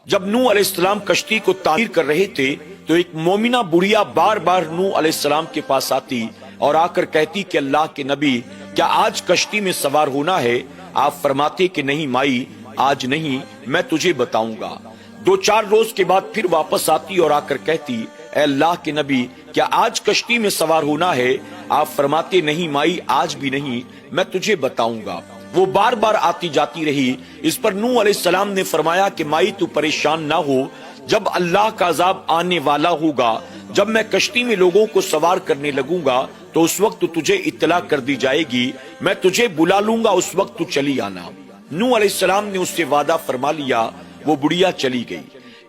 جب نوح علیہ السلام کشتی کو تعمیر کر رہے تھے تو ایک مومنہ بڑھیا بار بار نوح علیہ السلام کے پاس آتی اور آ کر کہتی کہ اللہ کے نبی کیا آج کشتی میں سوار ہونا ہے؟ آپ فرماتے کہ نہیں مائی آج نہیں، میں تجھے بتاؤں گا۔ 2-4 روز کے بعد پھر واپس آتی اور آ کر کہتی اے اللہ کے نبی کیا آج کشتی میں سوار ہونا ہے؟ آپ فرماتے نہیں مائی آج بھی نہیں، میں تجھے بتاؤں گا۔ وہ بار بار آتی جاتی رہی۔ اس پر نوح علیہ السلام نے فرمایا کہ مائی تو پریشان نہ ہو، جب اللہ کا عذاب آنے والا ہوگا، جب میں کشتی میں لوگوں کو سوار کرنے لگوں گا تو اس وقت تجھے اطلاع کر دی جائے گی، میں تجھے بلا لوں گا، اس وقت تو چلی آنا۔ نوح علیہ السلام نے اس سے وعدہ فرما لیا، وہ بڑھیا چلی گئی۔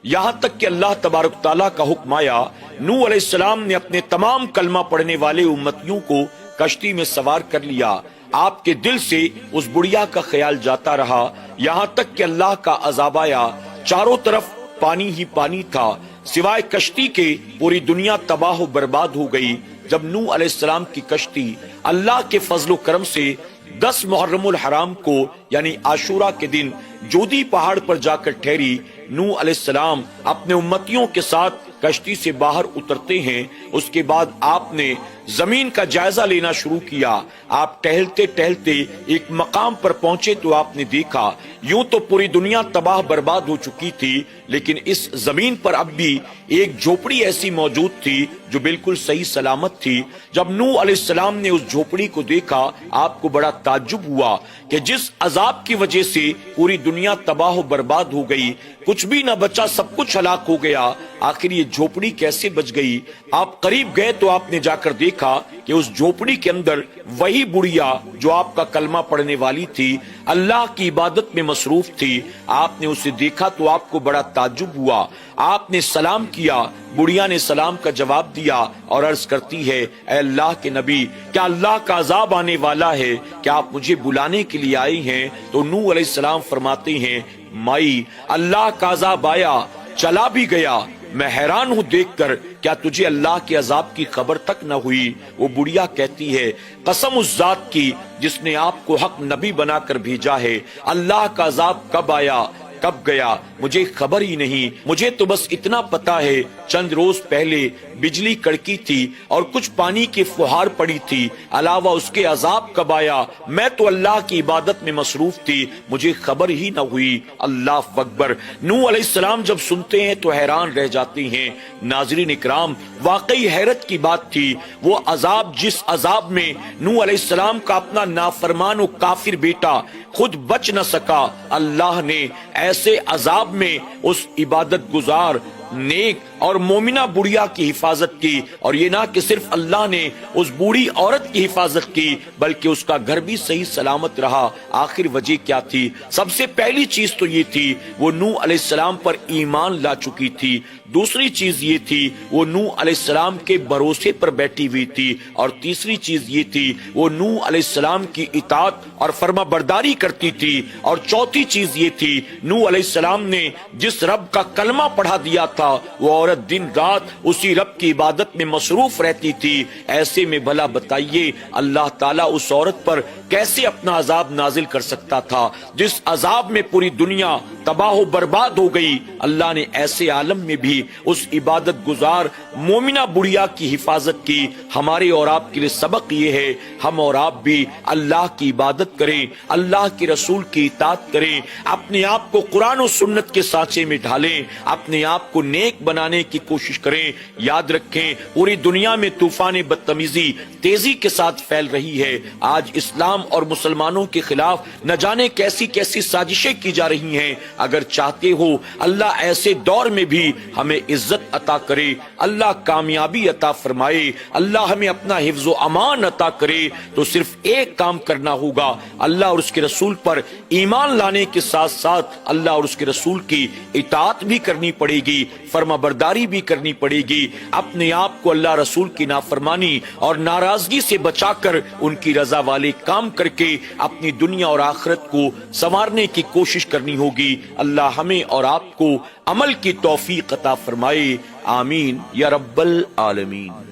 یہاں تک کہ اللہ تبارک تعالیٰ کا حکم آیا، نوح علیہ السلام نے اپنے تمام کلمہ پڑھنے والے امتیوں کو کشتی میں سوار کر لیا۔ آپ کے دل سے اس بڑھیا کا خیال جاتا رہا، یہاں تک کہ اللہ کا عذاب آیا۔ چاروں طرف پانی ہی پانی تھا، سوائے کشتی کے پوری دنیا تباہ و برباد ہو گئی۔ جب نوح علیہ السلام کی کشتی اللہ کے فضل و کرم سے 10 محرم الحرام کو یعنی عاشورہ کے دن جودی پہاڑ پر جا کر ٹھہری، نوح علیہ السلام اپنے امتیوں کے ساتھ کشتی سے باہر اترتے ہیں۔ اس کے بعد آپ نے زمین کا جائزہ لینا شروع کیا۔ آپ ٹہلتے ٹہلتے ایک مقام پر پہنچے تو آپ نے دیکھا یوں تو پوری دنیا تباہ برباد ہو چکی تھی، لیکن اس زمین پر اب بھی ایک جھوپڑی ایسی موجود تھی جو بالکل صحیح سلامت تھی۔ جب نوح علیہ السلام نے اس جھوپڑی کو دیکھا، آپ کو بڑا تعجب ہوا کہ جس عذاب کی وجہ سے پوری دنیا تباہ و برباد ہو گئی، کچھ بھی نہ بچا، سب کچھ ہلاک ہو گیا، آخر یہ جھوپڑی کیسے بچ گئی؟ آپ قریب گئے تو آپ نے جا کر دیکھا کہ اس جھوپڑی کے اندر وہی بڑھیا جو آپ کا کلمہ پڑھنے والی تھی، اللہ کی عبادت میں مصروف تھی۔ آپ نے اسے دیکھا تو آپ کو بڑا تعجب ہوا۔ آپ نے سلام کیا، بڑھیا نے سلام کا جواب دیا اور عرض کرتی ہے اے اللہ کے نبی کیا اللہ کا عذاب آنے والا ہے؟ کیا آپ مجھے بلانے کے لیے آئی ہیں؟ تو نوح علیہ السلام فرماتے ہیں مائی اللہ کا عذاب آیا، چلا بھی گیا، میں حیران ہوں دیکھ کر، کیا تجھے اللہ کے عذاب کی خبر تک نہ ہوئی؟ وہ بڑھیا کہتی ہے قسم اس ذات کی جس نے آپ کو حق نبی بنا کر بھیجا ہے، اللہ کا عذاب کب آیا کب گیا مجھے خبر ہی نہیں، مجھے تو بس اتنا پتا ہے چند روز پہلے بجلی کڑکی تھی اور کچھ پانی کی فوہار پڑی تھی، علاوہ اس کے عذاب کب آیا میں تو اللہ کی عبادت میں مصروف تھی، مجھے خبر ہی نہ ہوئی۔ اللہ اکبر۔ نوح علیہ السلام جب سنتے ہیں تو حیران رہ جاتے ہیں۔ ناظرین اکرام، واقعی حیرت کی بات تھی، وہ عذاب جس عذاب میں نوح علیہ السلام کا اپنا نافرمان و کافر بیٹا خود بچ نہ سکا، اللہ نے ایسے عذاب میں اس عبادت گزار نیک اور مومنہ بڑھیا کی حفاظت کی، اور یہ نہ کہ صرف اللہ نے اس بوڑھی عورت کی حفاظت کی بلکہ اس کا گھر بھی صحیح سلامت رہا۔ آخر وجہ کیا تھی؟ سب سے پہلی چیز تو یہ تھی وہ نوح علیہ السلام پر ایمان لا چکی تھی، دوسری چیز یہ تھی وہ نوح علیہ السلام کے بھروسے پر بیٹھی ہوئی تھی، اور تیسری چیز یہ تھی وہ نوح علیہ السلام کی اطاعت اور فرما برداری کرتی تھی، اور چوتھی چیز یہ تھی نوح علیہ السلام نے جس رب کا کلمہ پڑھا دیا تھا وہ عورت دن رات اسی رب کی عبادت میں مصروف رہتی تھی۔ ایسے میں بھلا بتائیے اللہ تعالیٰ اس عورت پر کیسے اپنا عذاب نازل کر سکتا تھا جس عذاب میں پوری دنیا تباہ و برباد ہو گئی؟ اللہ نے ایسے عالم میں بھی اس عبادت گزار مومنہ بڑھیا کی حفاظت کی۔ ہمارے اور آپ کے لیے سبق یہ ہے ہم اور آپ بھی اللہ کی عبادت کریں، اللہ کے رسول کی اطاعت کریں، اپنے آپ کو قرآن و سنت کے سانچے میں ڈھالیں، اپنے آپ کو نیک بنانے کی کوشش کریں۔ یاد رکھیں پوری دنیا میں طوفان بدتمیزی تیزی کے ساتھ پھیل رہی ہے۔ آج اسلام اور مسلمانوں کے خلاف نہ جانے کیسی کیسی سازشیں کی جا رہی ہیں۔ اگر چاہتے ہو اللہ ایسے دور میں بھی ہمیں عزت عطا کرے، اللہ کامیابی عطا فرمائے، اللہ ہمیں اپنا حفظ و امان عطا کرے، تو صرف ایک کام کرنا ہوگا، اللہ اور اس کے رسول پر ایمان لانے کے ساتھ ساتھ اللہ اور اس کے رسول کی اطاعت بھی کرنی پڑے گی، فرما برداری بھی کرنی پڑے گی، اپنے آپ کو اللہ رسول کی نافرمانی اور ناراضگی سے بچا کر ان کی رضا والے کام کر کے اپنی دنیا اور آخرت کو سنوارنے کی کوشش کرنی ہوگی۔ اللہ ہمیں اور آپ کو عمل کی توفیق عطا فرمائے، آمین یا رب العالمین۔